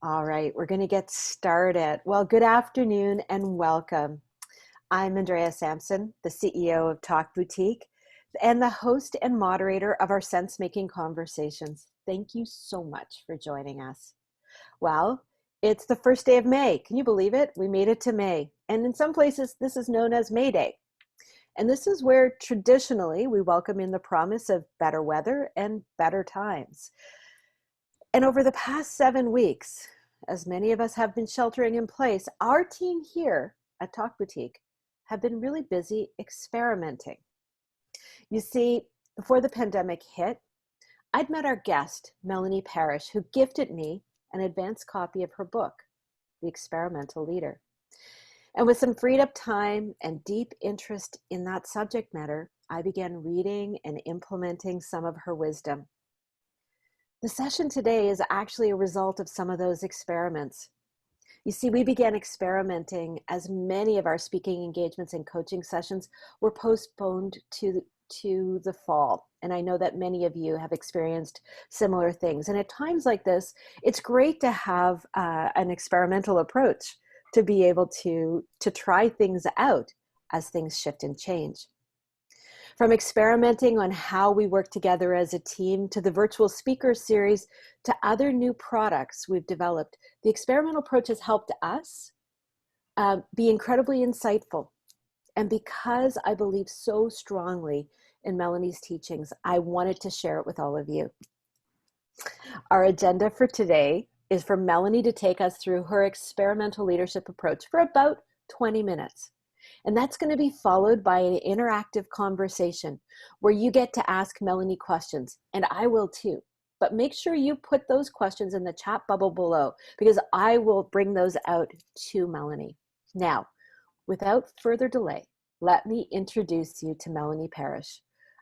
All right, we're going to get started. Well, good afternoon and welcome. I'm Andrea Sampson, the CEO of Talk Boutique and the host and moderator of our sense-making conversations. Thank you so much for joining us. Well, it's the first day of May. Can you believe it? We made it to May. And in some places, this is known as May Day. And this is where traditionally we welcome in the promise of better weather and better times. And over the past 7 weeks, as many of us have been sheltering in place, our team here at Talk Boutique have been really busy experimenting. You see, before the pandemic hit, I'd met our guest, Melanie Parish, who gifted me an advanced copy of her book, The Experimental Leader. And with some freed up time and deep interest in that subject matter, I began reading and implementing some of her wisdom. The session today is actually a result of some of those experiments. You see, we began experimenting as many of our speaking engagements and coaching sessions were postponed to the fall. And I know that many of you have experienced similar things. And at times like this, it's great to have an experimental approach to be able to try things out as things shift and change. From experimenting on how we work together as a team to the virtual speaker series to other new products we've developed, the experimental approach has helped us be incredibly insightful. And because I believe so strongly in Melanie's teachings, I wanted to share it with all of you. Our agenda for today is for Melanie to take us through her experimental leadership approach for about 20 minutes. And that's going to be followed by an interactive conversation where you get to ask Melanie questions, and I will too. But make sure you put those questions in the chat bubble below because I will bring those out to Melanie. Now, without further delay, let me introduce you to Melanie Parish,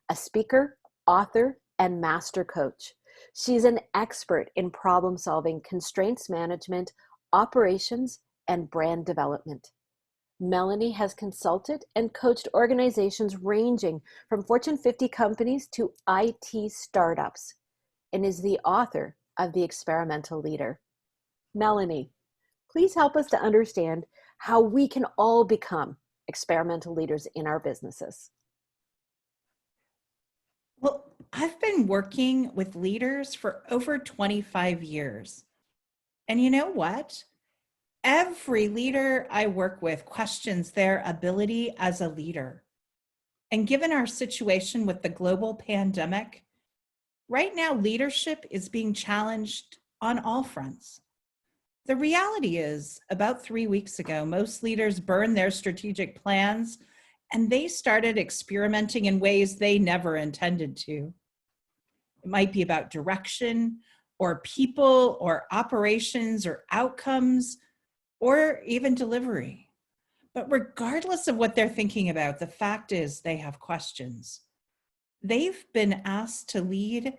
a speaker, author, and master coach. She's an expert in problem solving, constraints management, operations, and brand development. Melanie has consulted and coached organizations ranging from Fortune 50 companies to IT startups and is the author of The Experimental Leader. Melanie, please help us to understand how we can all become experimental leaders in our businesses. Well, I've been working with leaders for over 25 years. And you know what? Every leader I work with questions their ability as a leader. And given our situation with the global pandemic, right now leadership is being challenged on all fronts. The reality is, about 3 weeks ago, most leaders burned their strategic plans and they started experimenting in ways they never intended to. It might be about direction or people or operations or outcomes or even delivery. But regardless of what they're thinking about, the fact is they have questions. They've been asked to lead,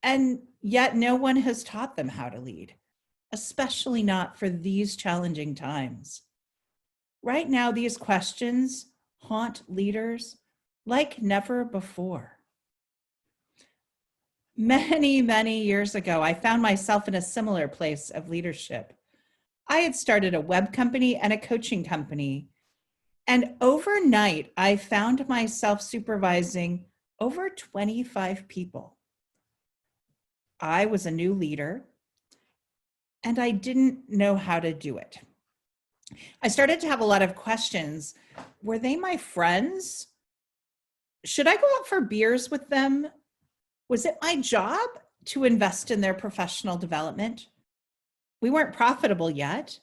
and yet no one has taught them how to lead, especially not for these challenging times. Right now, these questions haunt leaders like never before. Many years ago, I found myself in a similar place of leadership. I had started a web company and a coaching company. And overnight, I found myself supervising over 25 people. I was a new leader, and I didn't know how to do it. I started to have a lot of questions. Were they my friends? Should I go out for beers with them? Was it my job to invest in their professional development? We weren't profitable yet,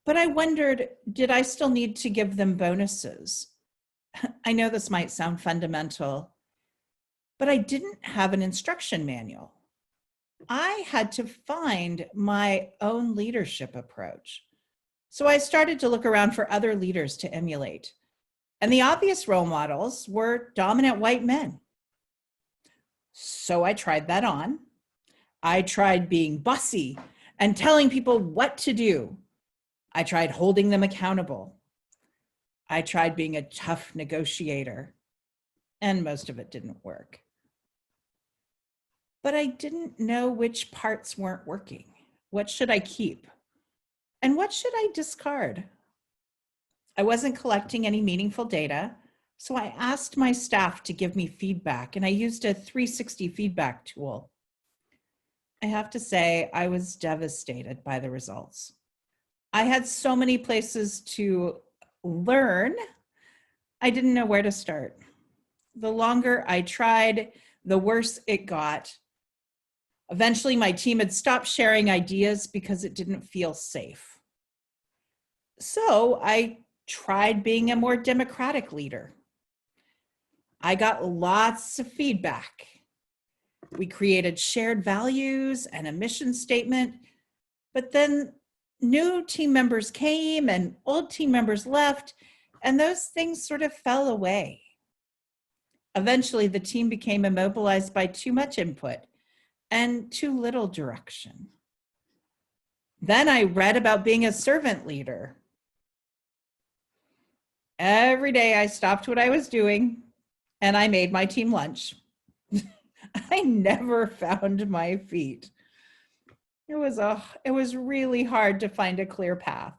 but I wondered, did I still need to give them bonuses? I know this might sound fundamental, but I didn't have an instruction manual. I had to find my own leadership approach. So I started to look around for other leaders to emulate. And the obvious role models were dominant white men. So I tried that on. I tried being bossy and telling people what to do. I tried holding them accountable. I tried being a tough negotiator, and most of it didn't work. But I didn't know which parts weren't working. What should I keep? And what should I discard? I wasn't collecting any meaningful data, so I asked my staff to give me feedback, and I used a 360 feedback tool. I have to say, I was devastated by the results. I had so many places to learn, I didn't know where to start. The longer I tried, the worse it got. Eventually, my team had stopped sharing ideas because it didn't feel safe. So I tried being a more democratic leader. I got lots of feedback. We created shared values and a mission statement, but then new team members came and old team members left, and those things sort of fell away. Eventually, the team became immobilized by too much input and too little direction. Then I read about being a servant leader. Every day I stopped what I was doing and I made my team lunch. I never found my feet. It was really hard to find a clear path.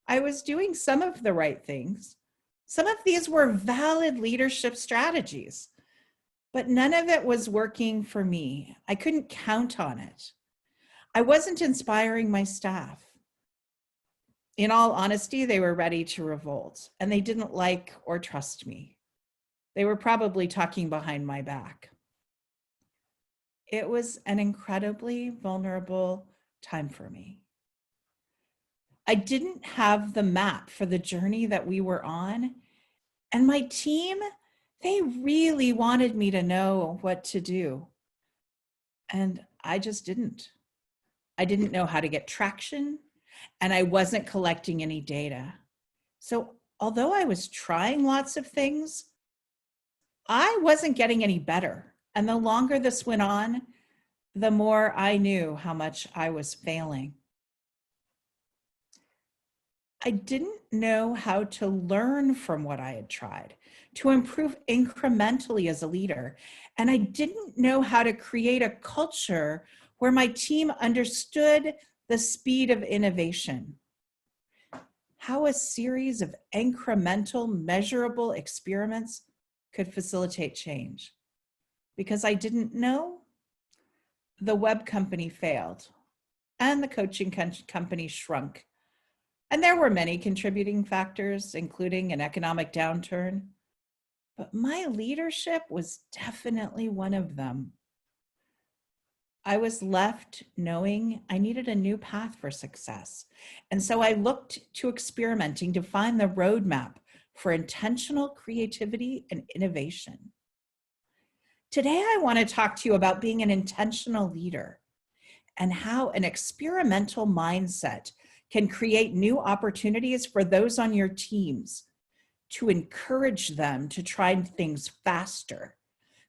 I was doing some of the right things. Some of these were valid leadership strategies, but none of it was working for me. I couldn't count on it. I wasn't inspiring my staff. In all honesty, they were ready to revolt, and they didn't like or trust me. They were probably talking behind my back. It was an incredibly vulnerable time for me. I didn't have the map for the journey that we were on, and my team, they really wanted me to know what to do. And I just didn't. I didn't know how to get traction, and I wasn't collecting any data. So although I was trying lots of things, I wasn't getting any better. And the longer this went on, the more I knew how much I was failing. I didn't know how to learn from what I had tried, to improve incrementally as a leader. And I didn't know how to create a culture where my team understood the speed of innovation, how a series of incremental, measurable experiments could facilitate change. Because I didn't know, the web company failed and the coaching company shrunk. And there were many contributing factors, including an economic downturn, but my leadership was definitely one of them. I was left knowing I needed a new path for success. And so I looked to experimenting to find the roadmap for intentional creativity and innovation. Today, I want to talk to you about being an intentional leader and how an experimental mindset can create new opportunities for those on your teams to encourage them to try things faster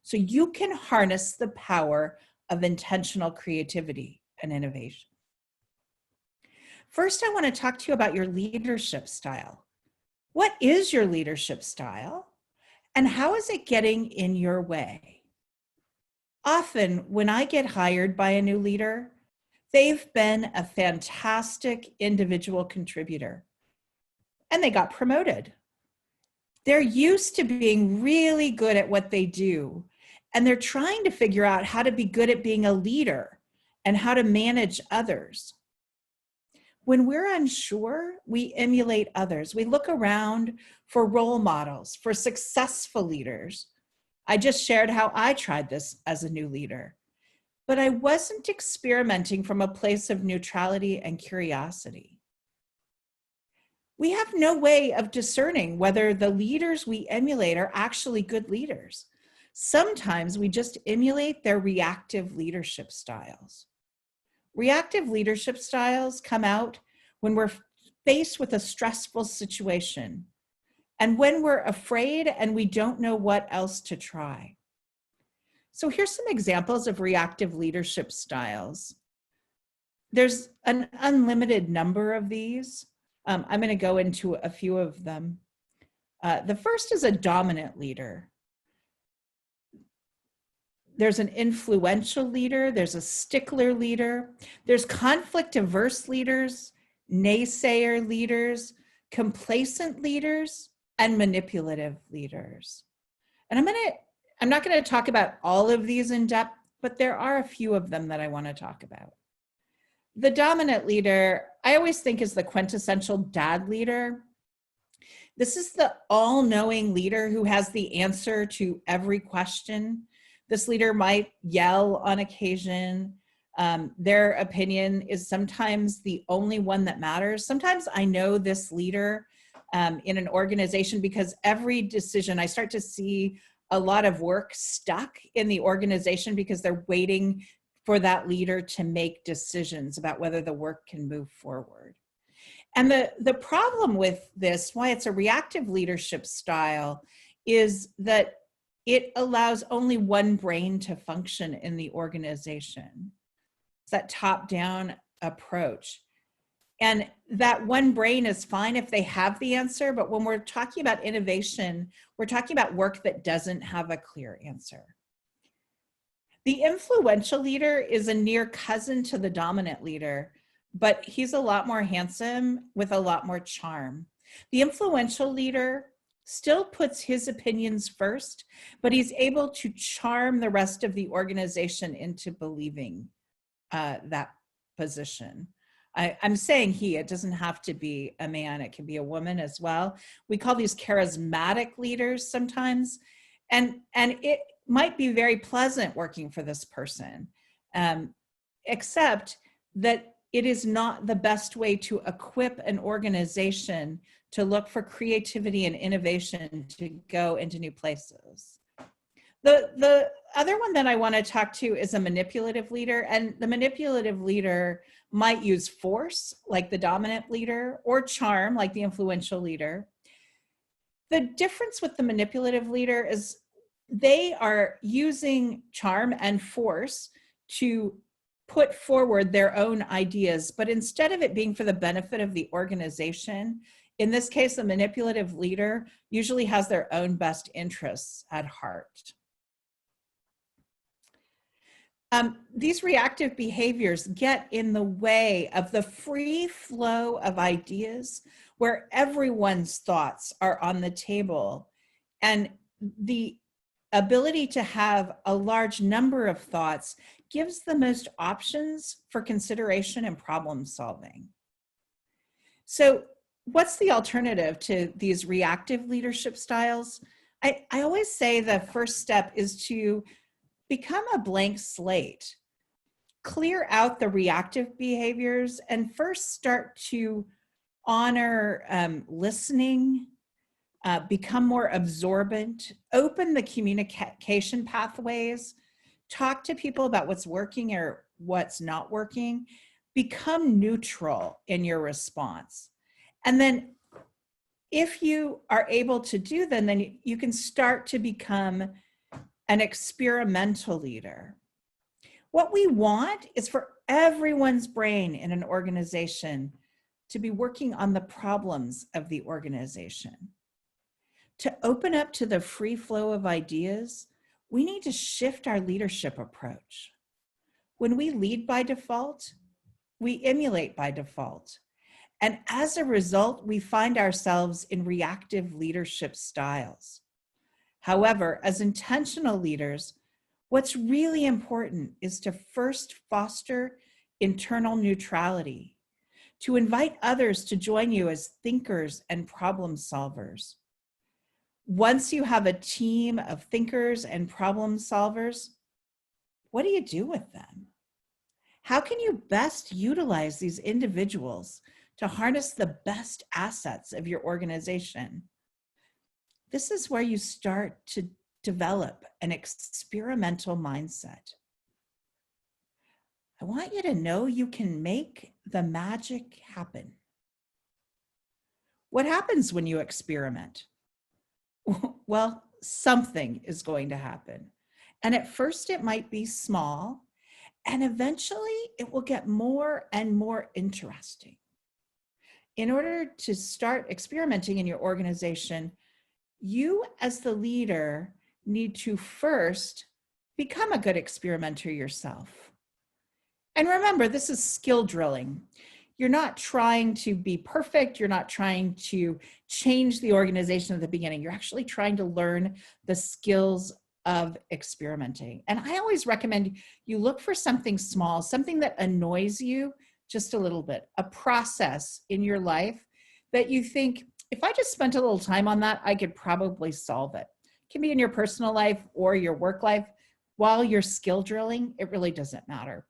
so you can harness the power of intentional creativity and innovation. First, I want to talk to you about your leadership style. What is your leadership style, and how is it getting in your way? Often, when I get hired by a new leader, they've been a fantastic individual contributor, and they got promoted. They're used to being really good at what they do, and they're trying to figure out how to be good at being a leader and how to manage others. When we're unsure, we emulate others. We look around for role models, for successful leaders. I just shared how I tried this as a new leader, but I wasn't experimenting from a place of neutrality and curiosity. We have no way of discerning whether the leaders we emulate are actually good leaders. Sometimes we just emulate their reactive leadership styles. Reactive leadership styles come out when we're faced with a stressful situation and when we're afraid and we don't know what else to try. So here's some examples of reactive leadership styles. There's an unlimited number of these. I'm going to go into a few of them. The first is a dominant leader. There's an influential leader, there's a stickler leader, there's conflict averse leaders, naysayer leaders, complacent leaders, and manipulative leaders. And I'm not going to talk about all of these in depth, but there are a few of them that I want to talk about. The dominant leader, I always think, is the quintessential dad leader. This is the all-knowing leader who has the answer to every question. This leader might yell on occasion. Their opinion is sometimes the only one that matters. Sometimes I know this leader in an organization because every decision, I start to see a lot of work stuck in the organization because they're waiting for that leader to make decisions about whether the work can move forward. And the problem with this, why it's a reactive leadership style, is that it allows only one brain to function in the organization. It's that top-down approach. And that one brain is fine if they have the answer, but when we're talking about innovation, we're talking about work that doesn't have a clear answer. The influential leader is a near cousin to the dominant leader, but he's a lot more handsome with a lot more charm. The influential leader still puts his opinions first, but he's able to charm the rest of the organization into believing that position. I'm saying he, it doesn't have to be a man, it can be a woman as well. We call these charismatic leaders sometimes, and it might be very pleasant working for this person, except that it is not the best way to equip an organization to look for creativity and innovation to go into new places. The other one that I want to talk to is a manipulative leader, and the manipulative leader might use force like the dominant leader or charm like the influential leader. The difference with the manipulative leader is they are using charm and force to put forward their own ideas, but instead of it being for the benefit of the organization, in this case, the manipulative leader usually has their own best interests at heart. These reactive behaviors get in the way of the free flow of ideas where everyone's thoughts are on the table, and the ability to have a large number of thoughts gives the most options for consideration and problem solving. So what's the alternative to these reactive leadership styles? I always say the first step is to become a blank slate. Clear out the reactive behaviors and first start to honor listening, become more absorbent, open the communication pathways, talk to people about what's working or what's not working, become neutral in your response. And then if you are able to do that, then you can start to become an experimental leader. What we want is for everyone's brain in an organization to be working on the problems of the organization. To open up to the free flow of ideas, we need to shift our leadership approach. When we lead by default, we emulate by default. And as a result, we find ourselves in reactive leadership styles. However, as intentional leaders, what's really important is to first foster internal neutrality, to invite others to join you as thinkers and problem solvers. Once you have a team of thinkers and problem solvers, what do you do with them? How can you best utilize these individuals to harness the best assets of your organization? This is where you start to develop an experimental mindset. I want you to know you can make the magic happen. What happens when you experiment? Well, something is going to happen. And at first it might be small, and eventually it will get more and more interesting. In order to start experimenting in your organization, you as the leader need to first Become a good experimenter yourself. And remember, this is skill drilling. You're not trying to be perfect. You're not trying to change the organization at the beginning. You're actually trying to learn the skills of experimenting. And I always recommend you look for something small, something that annoys you just a little bit, a process in your life that you think, if I just spent a little time on that, I could probably solve it. It can be in your personal life or your work life. While you're skill drilling, it really doesn't matter.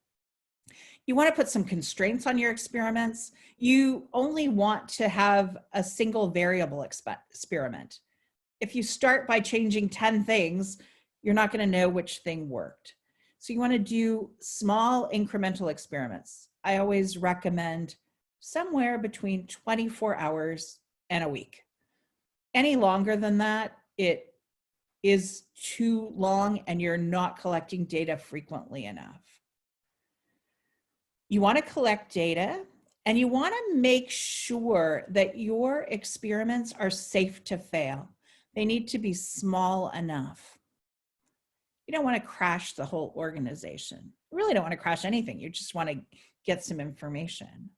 You want to put some constraints on your experiments. You only want to have a single variable experiment. If you start by changing 10 things, you're not going to know which thing worked. So you want to do small incremental experiments. I always recommend somewhere between 24 hours and a week. Any longer than that, it is too long and you're not collecting data frequently enough. You want to collect data and you want to make sure that your experiments are safe to fail. They need to be small enough. You don't want to crash the whole organization. You really don't want to crash anything. You just want to get some information.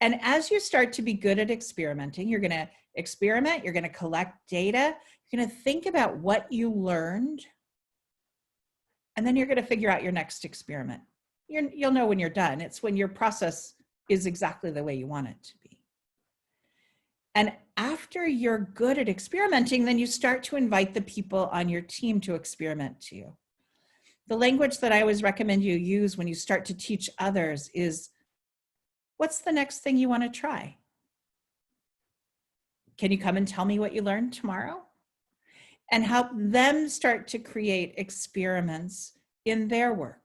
And as you start to be good at experimenting, you're going to experiment, you're going to collect data, you're going to think about what you learned, and then you're going to figure out your next experiment. You'll know when you're done. It's when your process is exactly the way you want it to be. And after you're good at experimenting, then you start to invite the people on your team to experiment too. The language that I always recommend you use when you start to teach others is, what's the next thing you want to try? Can you come and tell me what you learned tomorrow? And help them start to create experiments in their work.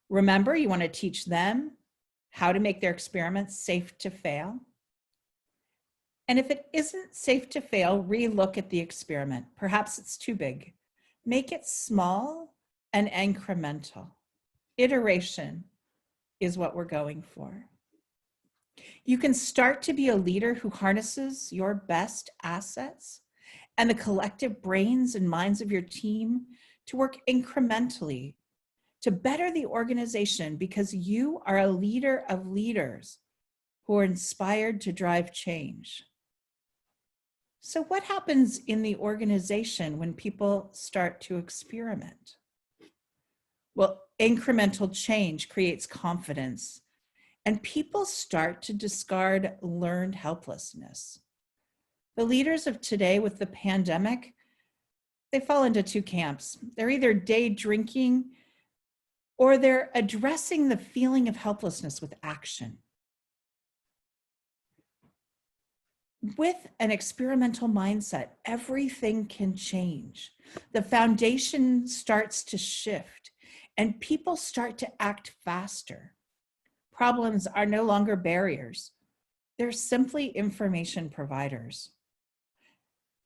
Remember, you want to teach them how to make their experiments safe to fail. And if it isn't safe to fail, relook at the experiment. Perhaps it's too big. Make it small and incremental. Iteration is what we're going for. You can start to be a leader who harnesses your best assets and the collective brains and minds of your team to work incrementally to better the organization, because you are a leader of leaders who are inspired to drive change. So what happens in the organization when people start to experiment? Well, incremental change creates confidence, and people start to discard learned helplessness. The leaders of today with the pandemic, they fall into two camps. They're either day drinking or they're addressing the feeling of helplessness with action. With an experimental mindset, everything can change. The foundation starts to shift and people start to act faster. Problems are no longer barriers. They're simply information providers.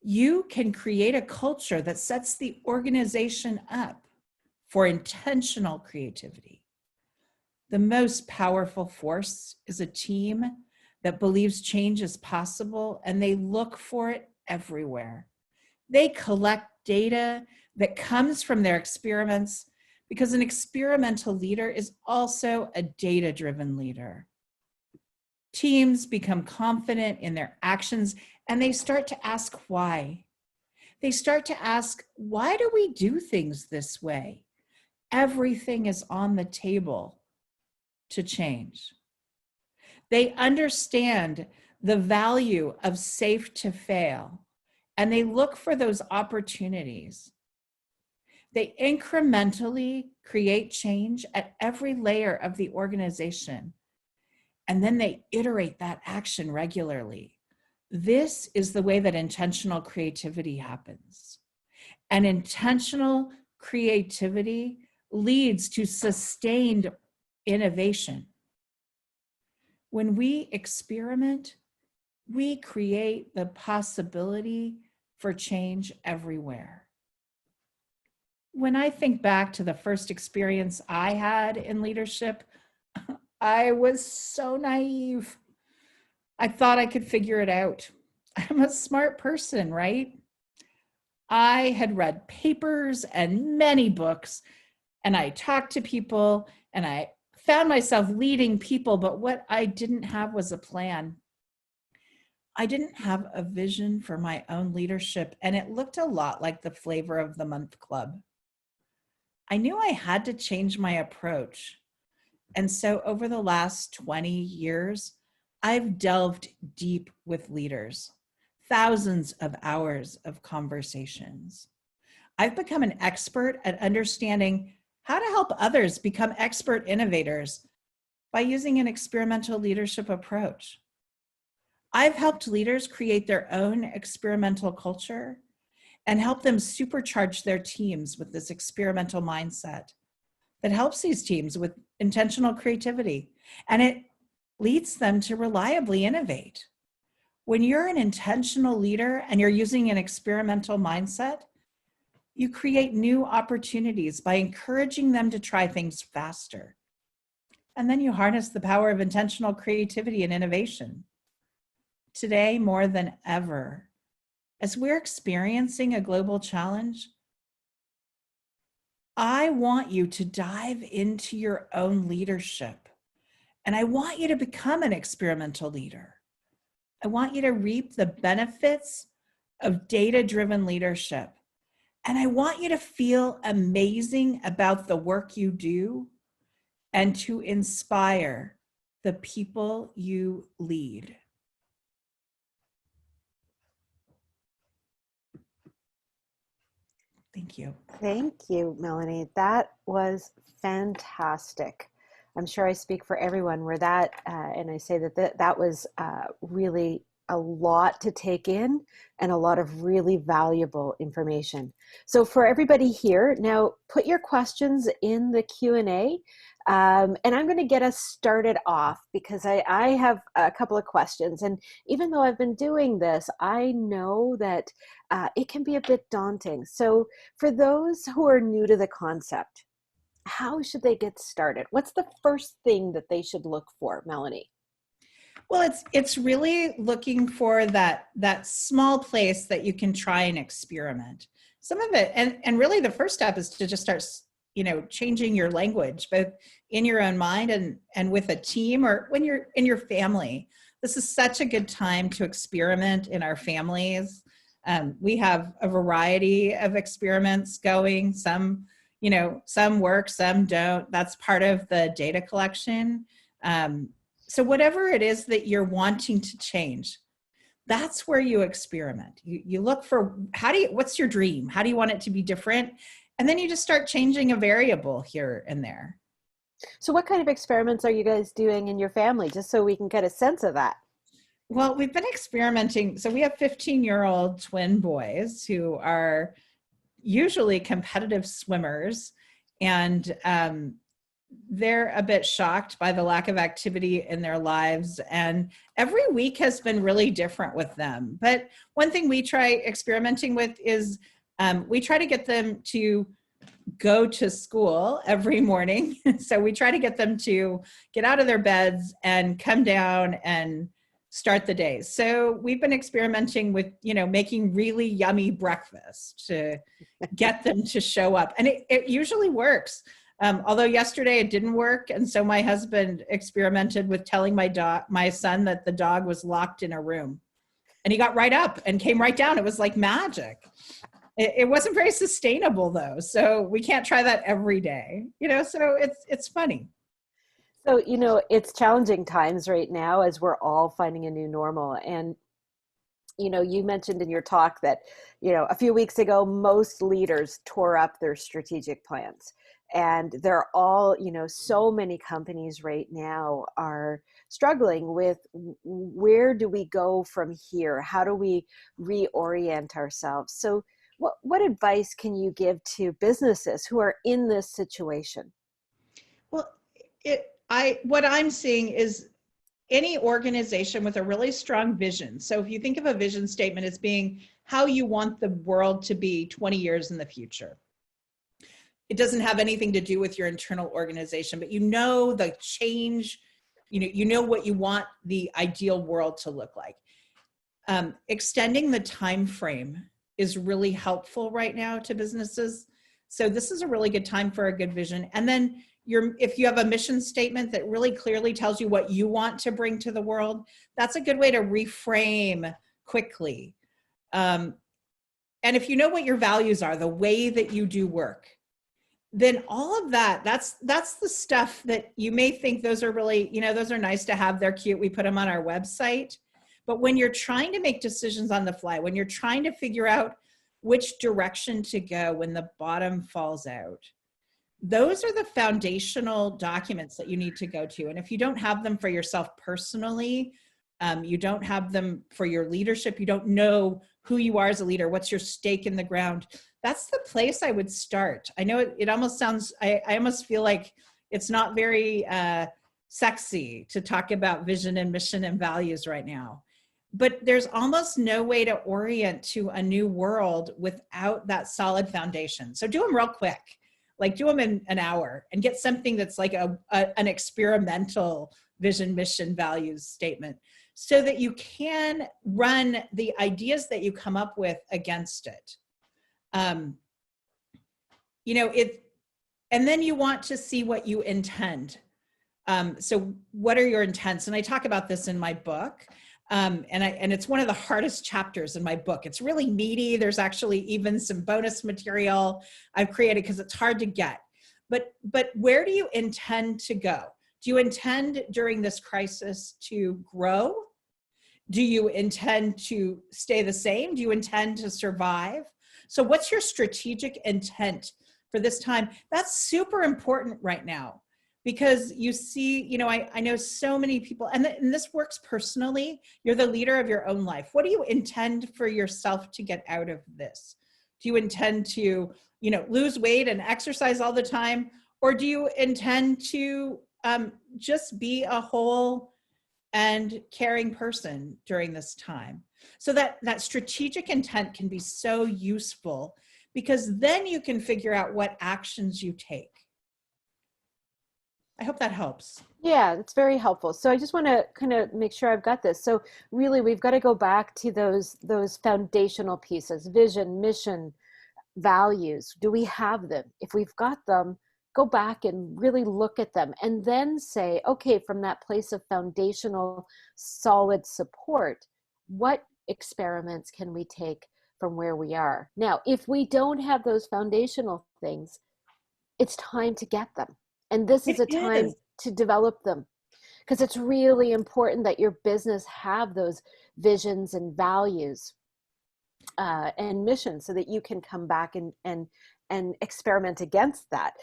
You can create a culture that sets the organization up for intentional creativity. The most powerful force is a team that believes change is possible and they look for it everywhere. They collect data that comes from their experiments, because an experimental leader is also a data-driven leader. Teams become confident in their actions and they start to ask why. They start to ask, why do we do things this way? Everything is on the table to change. They understand the value of safe to fail, and they look for those opportunities. They incrementally create change at every layer of the organization, and then they iterate that action regularly. This is the way that intentional creativity happens. And intentional creativity leads to sustained innovation. When we experiment, we create the possibility for change everywhere. When I think back to the first experience I had in leadership, I was so naive. I thought I could figure it out. I'm a smart person, right? I had read papers and many books, and I talked to people, and I found myself leading people, but what I didn't have was a plan. I didn't have a vision for my own leadership, and it looked a lot like the flavor of the month club. I knew I had to change my approach. And so over the last 20 years, I've delved deep with leaders, thousands of hours of conversations. I've become an expert at understanding how to help others become expert innovators by using an experimental leadership approach. I've helped leaders create their own experimental culture and help them supercharge their teams with this experimental mindset that helps these teams with intentional creativity, and it leads them to reliably innovate. When you're an intentional leader and you're using an experimental mindset, you create new opportunities by encouraging them to try things faster. And then you harness the power of intentional creativity and innovation. Today, more than ever, as we're experiencing a global challenge, I want you to dive into your own leadership. And I want you to become an experimental leader. I want you to reap the benefits of data-driven leadership. And I want you to feel amazing about the work you do and to inspire the people you lead. Thank you. Thank you, Melanie. That was fantastic. I'm sure I speak for everyone where that, and I say that was really a lot to take in and a lot of really valuable information. So for everybody here, now put your questions in the Q&A, and I'm going to get us started off because I have a couple of questions. And even though I've been doing this, I know that it can be a bit daunting. So for those who are new to the concept, how should they get started? What's the first thing that they should look for, Melanie? Well, it's really looking for that small place that you can try and experiment. Some of it, and really the first step is to just start, changing your language, both in your own mind and with a team or when you're in your family. This is such a good time to experiment in our families. We have a variety of experiments going. Some work, some don't. That's part of the data collection. So whatever it is that you're wanting to change, that's where you experiment. You look for, what's your dream? How do you want it to be different? And then you just start changing a variable here and there. So what kind of experiments are you guys doing in your family, just so we can get a sense of that? Well, we've been experimenting. So we have 15-year-old twin boys who are usually competitive swimmers, and they're a bit shocked by the lack of activity in their lives. And every week has been really different with them. But one thing we try experimenting with is we try to get them to go to school every morning. So we try to get them to get out of their beds and come down and start the day. So we've been experimenting with, making really yummy breakfast to get them to show up. And it usually works. Although yesterday it didn't work. And so my husband experimented with telling my son that the dog was locked in a room. And he got right up and came right down. It was like magic. It wasn't very sustainable though. So we can't try that every day, so it's funny. So, it's challenging times right now as we're all finding a new normal. And, you mentioned in your talk that, a few weeks ago, most leaders tore up their strategic plans. And they're all, so many companies right now are struggling with where do we go from here? How do we reorient ourselves? So what advice can you give to businesses who are in this situation? Well, what I'm seeing is any organization with a really strong vision. So if you think of a vision statement as being how you want the world to be 20 years in the future, it doesn't have anything to do with your internal organization, but the change, what you want the ideal world to look like. Extending the time frame is really helpful right now to businesses. So this is a really good time for a good vision. And then if you have a mission statement that really clearly tells you what you want to bring to the world, that's a good way to reframe quickly. And if you know what your values are, the way that you do work, then all of that's the stuff that you may think those are really, those are nice to have, they're cute, we put them on our website. But when you're trying to make decisions on the fly, when you're trying to figure out which direction to go when the bottom falls out, those are the foundational documents that you need to go to. And if you don't have them for yourself personally, you don't have them for your leadership, you don't know who you are as a leader, what's your stake in the ground, that's the place I would start. I know it almost sounds, I almost feel like it's not very sexy to talk about vision and mission and values right now. But there's almost no way to orient to a new world without that solid foundation. So do them real quick, like do them in an hour and get something that's like an experimental vision, mission, values statement so that you can run the ideas that you come up with against it. And then you want to see what you intend. So what are your intents? And I talk about this in my book. And it's one of the hardest chapters in my book. It's really meaty. There's actually even some bonus material I've created because it's hard to get. But where do you intend to go? Do you intend during this crisis to grow? Do you intend to stay the same? Do you intend to survive? So what's your strategic intent for this time? That's super important right now. Because you see, I know so many people, and this works personally, you're the leader of your own life. What do you intend for yourself to get out of this? Do you intend to, lose weight and exercise all the time? Or do you intend to just be a whole and caring person during this time? So that strategic intent can be so useful because then you can figure out what actions you take. I hope that helps. Yeah, it's very helpful. So I just want to kind of make sure I've got this. So really, we've got to go back to those foundational pieces: vision, mission, values. Do we have them? If we've got them, go back and really look at them and then say, okay, from that place of foundational, solid support, what experiments can we take from where we are? Now, if we don't have those foundational things, it's time to get them. And this is a time to develop them because it's really important that your business have those visions and values and missions so that you can come back and experiment against that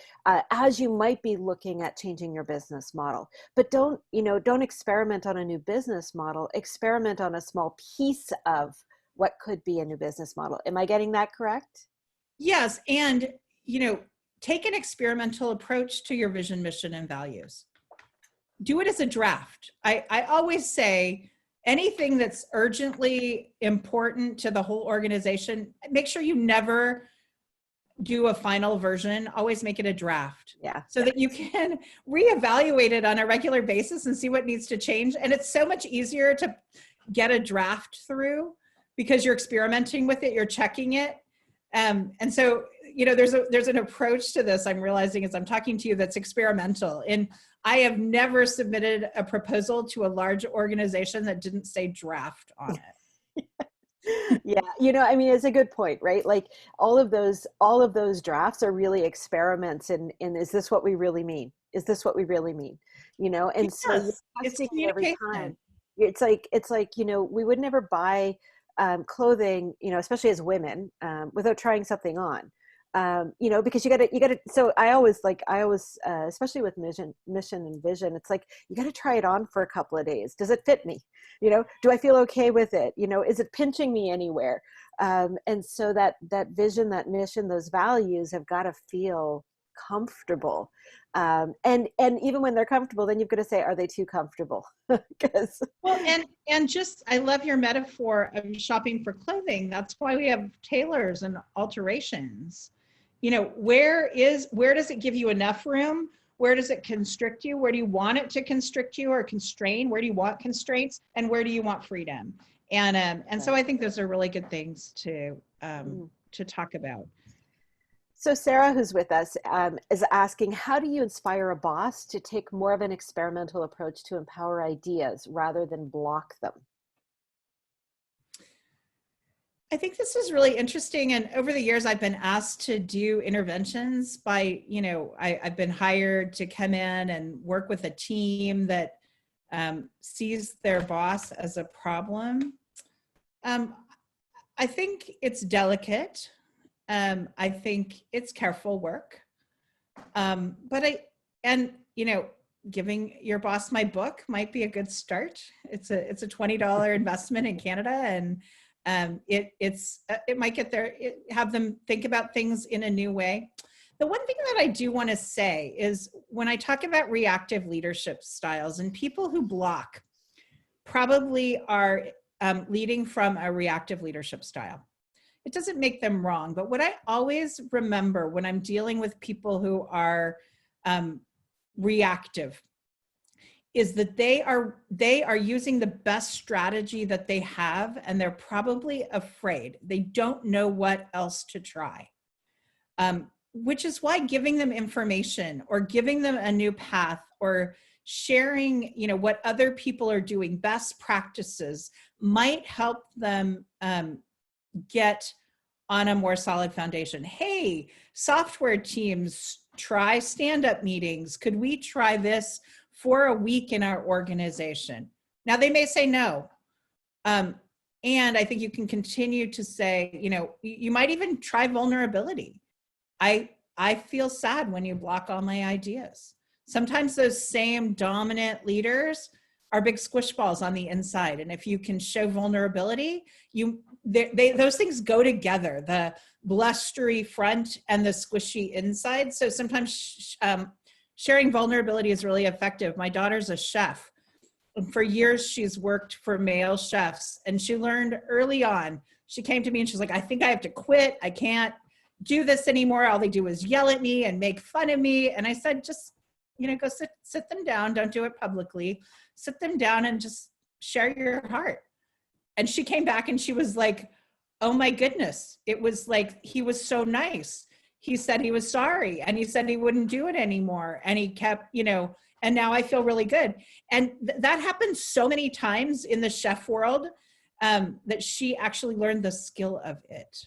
as you might be looking at changing your business model. But don't experiment on a new business model, experiment on a small piece of what could be a new business model. Am I getting that correct? Yes. And, take an experimental approach to your vision, mission, and values. Do it as a draft. I always say anything that's urgently important to the whole organization, make sure you never do a final version, always make it a draft. Yeah. So that you can reevaluate it on a regular basis and see what needs to change. And it's so much easier to get a draft through because you're experimenting with it, you're checking it. And so, there's an approach to this I'm realizing as I'm talking to you that's experimental. And I have never submitted a proposal to a large organization that didn't say draft on it. Yeah, it's a good point, right? Like all of those drafts are really experiments in is this what we really mean? Is this what we really mean? And so you're testing it every time. It's like we would never buy clothing, especially as women, without trying something on. Because you gotta, so I always, especially with mission and vision, it's like, you gotta try it on for a couple of days. Does it fit me? Do I feel okay with it? Is it pinching me anywhere? And so that vision, that mission, those values have got to feel comfortable. And even when they're comfortable, then you've got to say, are they too comfortable? Because and just, I love your metaphor of shopping for clothing. That's why we have tailors and alterations. Where does it give you enough room? Where does it constrict you? Where do you want it to constrict you or constrain? Where do you want constraints? And where do you want freedom? And so Right. I think those are really good things Mm. to talk about. So Sarah, who's with us, is asking, how do you inspire a boss to take more of an experimental approach to empower ideas rather than block them? I think this is really interesting. And over the years, I've been asked to do interventions by, I've been hired to come in and work with a team that sees their boss as a problem. Um, I think it's delicate. I think it's careful work. But giving your boss my book might be a good start. It's a $20 investment in Canada, and it might have them think about things in a new way. The one thing that I do want to say is when I talk about reactive leadership styles, and people who block probably are leading from a reactive leadership style. It doesn't make them wrong, but what I always remember when I'm dealing with people who are reactive is that they are using the best strategy that they have, and they're probably afraid. They don't know what else to try, which is why giving them information or giving them a new path or sharing, what other people are doing, best practices, might help them get on a more solid foundation. Hey, software teams, try stand-up meetings. Could we try this for a week in our organization? Now, they may say no. And I think you can continue to say, you might even try vulnerability. I feel sad when you block all my ideas. Sometimes those same dominant leaders are big squish balls on the inside. And if you can show vulnerability, those things go together, the blustery front and the squishy inside. So sometimes sharing vulnerability is really effective. My daughter's a chef. And for years, she's worked for male chefs. And she learned early on, she came to me and she's like, I think I have to quit. I can't do this anymore. All they do is yell at me and make fun of me. And I said, just, go sit them down. Don't do it publicly. Sit them down and just share your heart. And she came back and she was like, oh my goodness. It was like, he was so nice. He said he was sorry. And he said he wouldn't do it anymore. And he kept, and now I feel really good. And that happens so many times in the chef world that she actually learned the skill of it.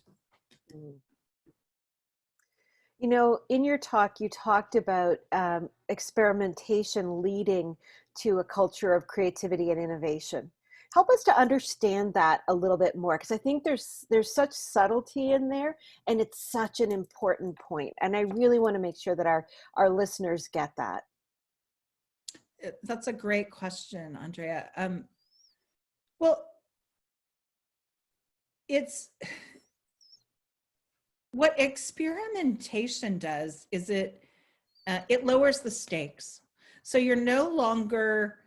In your talk, you talked about experimentation leading to a culture of creativity and innovation. Help us to understand that a little bit more, because I think there's such subtlety in there, and it's such an important point. And I really want to make sure that our listeners get that. That's a great question, Andrea. Well, it's what experimentation does is it lowers the stakes. So you're no longer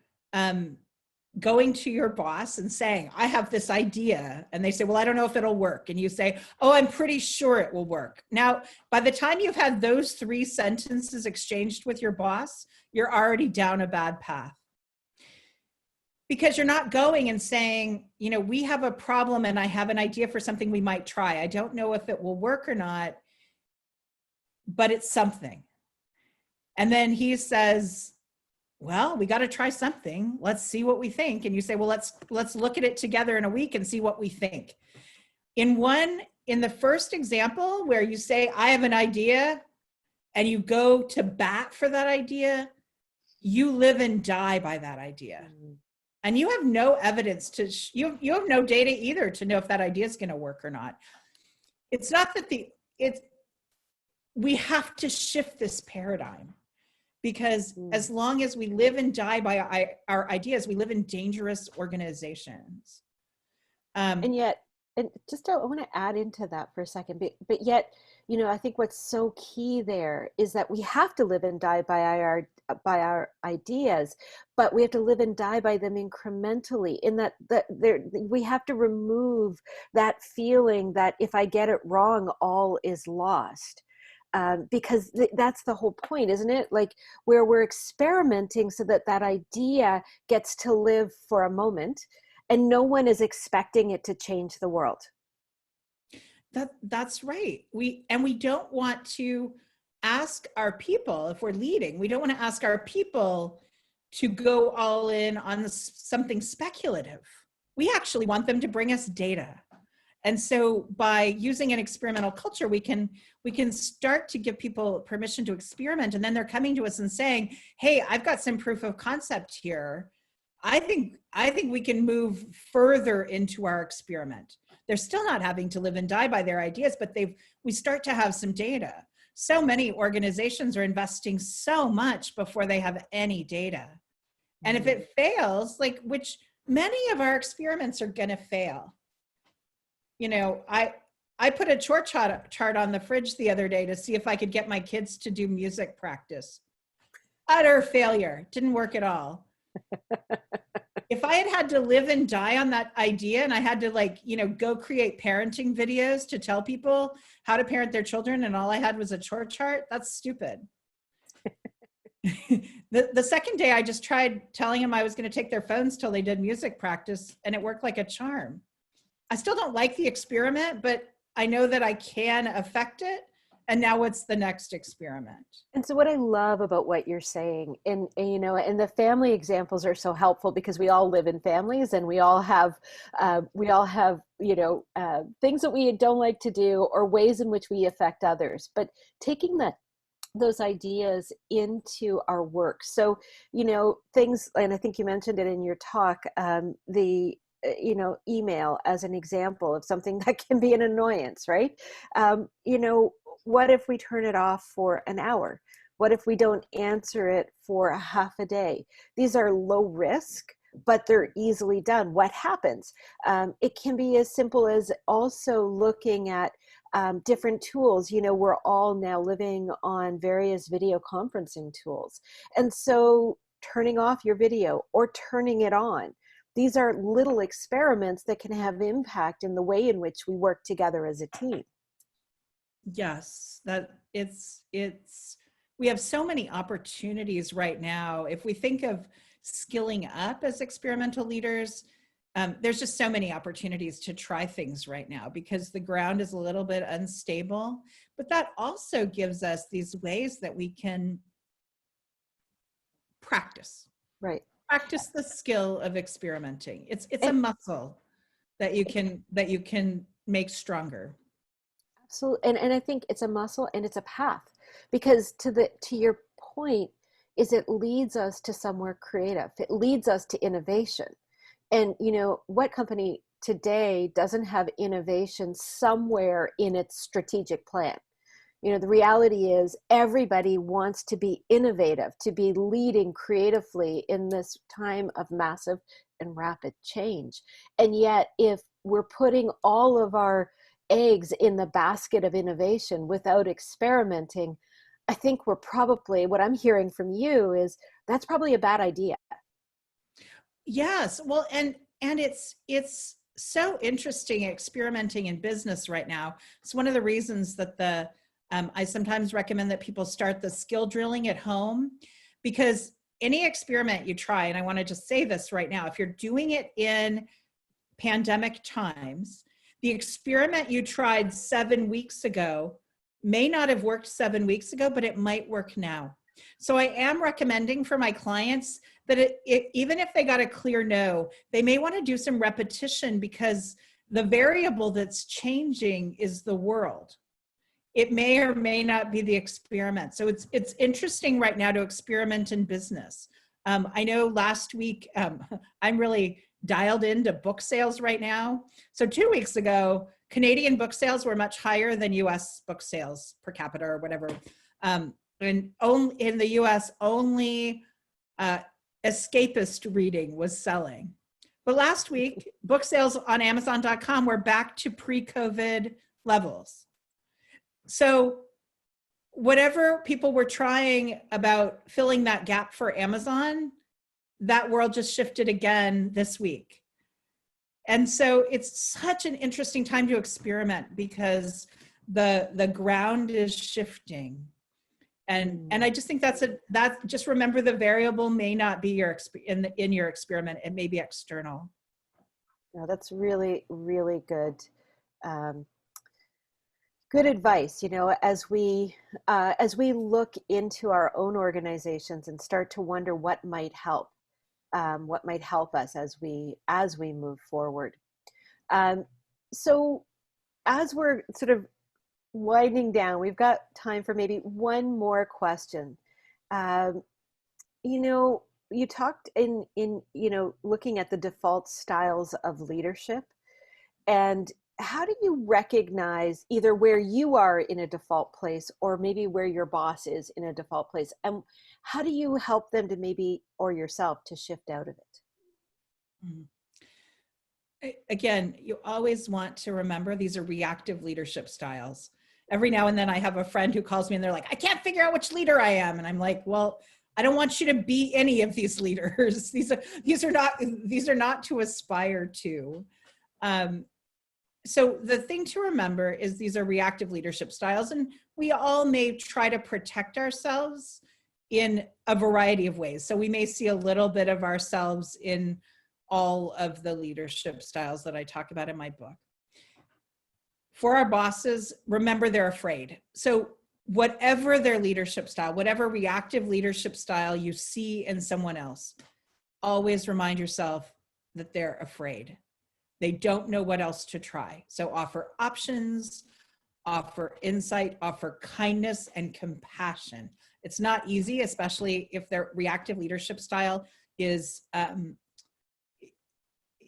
going to your boss and saying, I have this idea. And they say, well, I don't know if it'll work. And you say, oh, I'm pretty sure it will work. Now, by the time you've had those 3 sentences exchanged with your boss, you're already down a bad path. Because you're not going and saying, we have a problem and I have an idea for something we might try. I don't know if it will work or not, but it's something. And then he says, well, we got to try something. Let's see what we think. And you say, well, let's look at it together in a week and see what we think. In the first example where you say, I have an idea, and you go to bat for that idea, you live and die by that idea. Mm-hmm. And you have no evidence you have no data either to know if that idea is going to work or not. It's not that we have to shift this paradigm, because as long as we live and die by our ideas, we live in dangerous organizations. And yet, and just I want to add into that for a second, but yet, I think what's so key there is that we have to live and die by our ideas, but we have to live and die by them incrementally, in that we have to remove that feeling that if I get it wrong, all is lost. Because that's the whole point, isn't it? Like, where we're experimenting so that idea gets to live for a moment. and no one is expecting it to change the world. That's right. We don't want to ask our people, if we're leading, we don't want to ask our people to go all in on something speculative. We actually want them to bring us data. And so by using an experimental culture, we can start to give people permission to experiment. And then they're coming to us and saying, hey, I've got some proof of concept here. I think we can move further into our experiment. They're still not having to live and die by their ideas, but we start to have some data. So many organizations are investing so much before they have any data. And if it fails, like, which many of our experiments are going to fail. You know, I put a chart on the fridge the other day to see if I could get my kids to do music practice. Utter failure. Didn't work at all. If I had to live and die on that idea, and I had to, like, you know, go create parenting videos to tell people how to parent their children, and all I had was a chart, that's stupid. The second day, I just tried telling them I was going to take their phones till they did music practice, and it worked like a charm. I still don't like the experiment, but I know that I can affect it. And now what's the next experiment? And so what I love about what you're saying, and you know, and the family examples are so helpful because we all live in families, and we all have, you know, things that we don't like to do, or ways in which we affect others. But taking those ideas into our work. So, you know, things, and I think you mentioned it in your talk, you know, email as an example of something that can be an annoyance, right? You know, what if we turn it off for an hour? What if we don't answer it for a half a day? These are low risk, but they're easily done. What happens? It can be as simple as also looking at different tools. You know, we're all now living on various video conferencing tools. And so turning off your video or turning it on, these are little experiments that can have impact in the way in which we work together as a team. Yes, that we have so many opportunities right now. If we think of skilling up as experimental leaders, there's just so many opportunities to try things right now because the ground is a little bit unstable, but that also gives us these ways that we can practice. Right. Practice the skill of experimenting. It's a muscle that you can make stronger. Absolutely. And I think it's a muscle and it's a path, because to your point is it leads us to somewhere creative. It leads us to innovation. And you know, what company today doesn't have innovation somewhere in its strategic plan? You know, the reality is everybody wants to be innovative, to be leading creatively in this time of massive and rapid change. And yet, if we're putting all of our eggs in the basket of innovation without experimenting, I think we're probably, what I'm hearing from you is that's probably a bad idea. Yes. Well, and it's so interesting experimenting in business right now. It's one of the reasons that I sometimes recommend that people start the skill drilling at home, because any experiment you try, and I want to just say this right now, if you're doing it in pandemic times, the experiment you tried 7 weeks ago may not have worked 7 weeks ago, but it might work now. So I am recommending for my clients that even if they got a clear no, they may want to do some repetition, because the variable that's changing is the world. It may or may not be the experiment. So it's interesting right now to experiment in business. I know last week, I'm really dialed into book sales right now. So 2 weeks ago, Canadian book sales were much higher than US book sales per capita or whatever. And in the US, only escapist reading was selling. But last week, book sales on Amazon.com were back to pre-COVID levels. So whatever people were trying about filling that gap for Amazon, that world just shifted again this week. And so it's such an interesting time to experiment, because the ground is shifting. And I just think that just remember, the variable may not be in your experiment, it may be external. No, that's really, really good. Um, Good advice. As we look into our own organizations and start to wonder what might help us as we move forward. Um, so as we're sort of winding down, we've got time for maybe one more question. Um, you talked in looking at the default styles of leadership, and how do you recognize either where you are in a default place or maybe where your boss is in a default place, and how do you help them to maybe, or yourself, to shift out of it? Mhm. Again, you always want to remember these are reactive leadership styles. Every now and then I have a friend who calls me and they're like, I can't figure out which leader I am. And I'm like, well, I don't want you to be any of these leaders. These are not to aspire to. So the thing to remember is these are reactive leadership styles, and we all may try to protect ourselves in a variety of ways. So we may see a little bit of ourselves in all of the leadership styles that I talk about in my book. For our bosses, remember they're afraid. So whatever their leadership style, whatever reactive leadership style you see in someone else, always remind yourself that they're afraid. They don't know what else to try. So offer options, offer insight, offer kindness and compassion. It's not easy, especially if their reactive leadership style is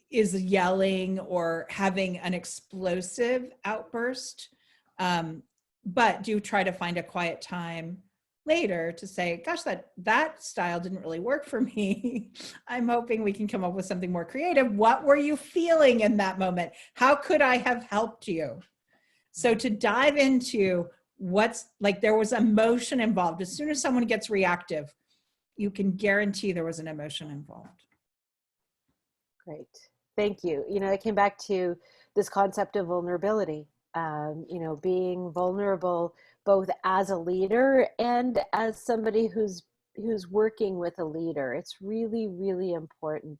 yelling or having an explosive outburst. But do try to find a quiet time later to say, gosh, that style didn't really work for me. I'm hoping we can come up with something more creative. What were you feeling in that moment? How could I have helped you? So to dive into what's like, there was emotion involved. As soon as someone gets reactive, you can guarantee there was an emotion involved. Great. Thank you. I came back to this concept of vulnerability, being vulnerable both as a leader and as somebody who's working with a leader. It's really, really important.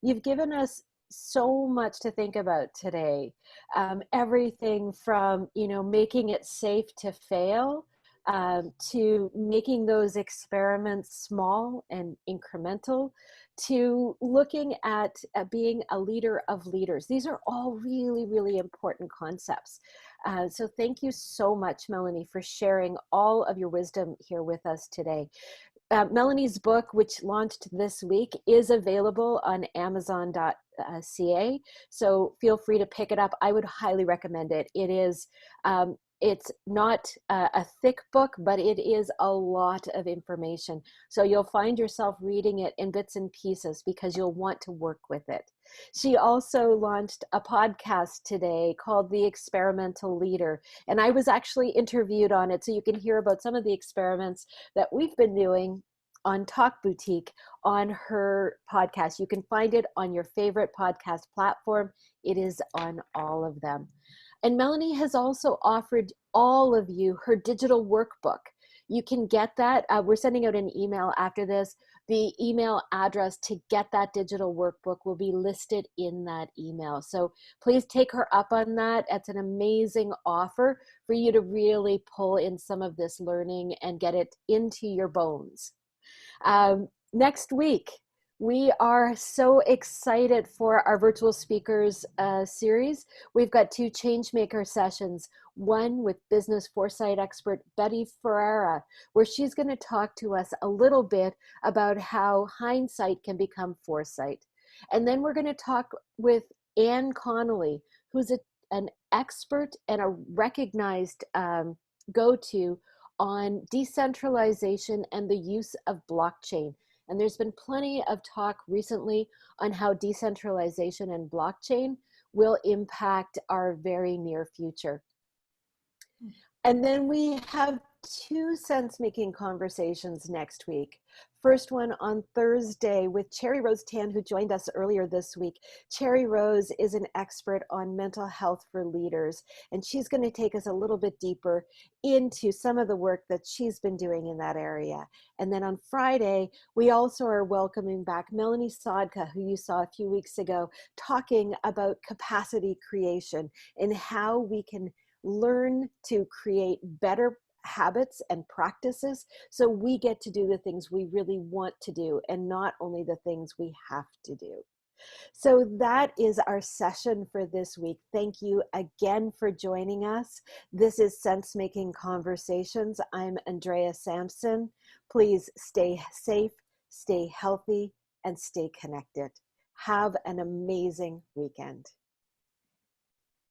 You've given us so much to think about today. Everything from, making it safe to fail, to making those experiments small and incremental, to looking at being a leader of leaders. These are all really, really important concepts. So thank you so much, Melanie, for sharing all of your wisdom here with us today. Melanie's book, which launched this week, is available on Amazon.ca. So feel free to pick it up. I would highly recommend it. It's not a thick book, but it is a lot of information. So you'll find yourself reading it in bits and pieces because you'll want to work with it. She also launched a podcast today called The Experimental Leader. And I was actually interviewed on it, so you can hear about some of the experiments that we've been doing on Talk Boutique on her podcast. You can find it on your favorite podcast platform. It is on all of them. And Melanie has also offered all of you her digital workbook. You can get that. We're sending out an email after this. The email address to get that digital workbook will be listed in that email. So please take her up on that. It's an amazing offer for you to really pull in some of this learning and get it into your bones. Next week, we are so excited for our virtual speakers series. We've got 2 changemaker sessions, one with business foresight expert Betty Ferreira, where she's going to talk to us a little bit about how hindsight can become foresight. And then we're going to talk with Anne Connolly, who's an expert and a recognized go-to on decentralization and the use of blockchain. And there's been plenty of talk recently on how decentralization and blockchain will impact our very near future. And then we have two sense-making conversations next week. First one on Thursday with Cherry Rose Tan, who joined us earlier this week. Cherry Rose is an expert on mental health for leaders, and she's going to take us a little bit deeper into some of the work that she's been doing in that area. And then on Friday, we also are welcoming back Melanie Sodka, who you saw a few weeks ago, talking about capacity creation and how we can learn to create better habits and practices so we get to do the things we really want to do and not only the things we have to do. So that is our session for this week. Thank you again for joining us. This is Sense Making Conversations. I'm Andrea Sampson. Please stay safe, stay healthy, and stay connected. Have an amazing weekend.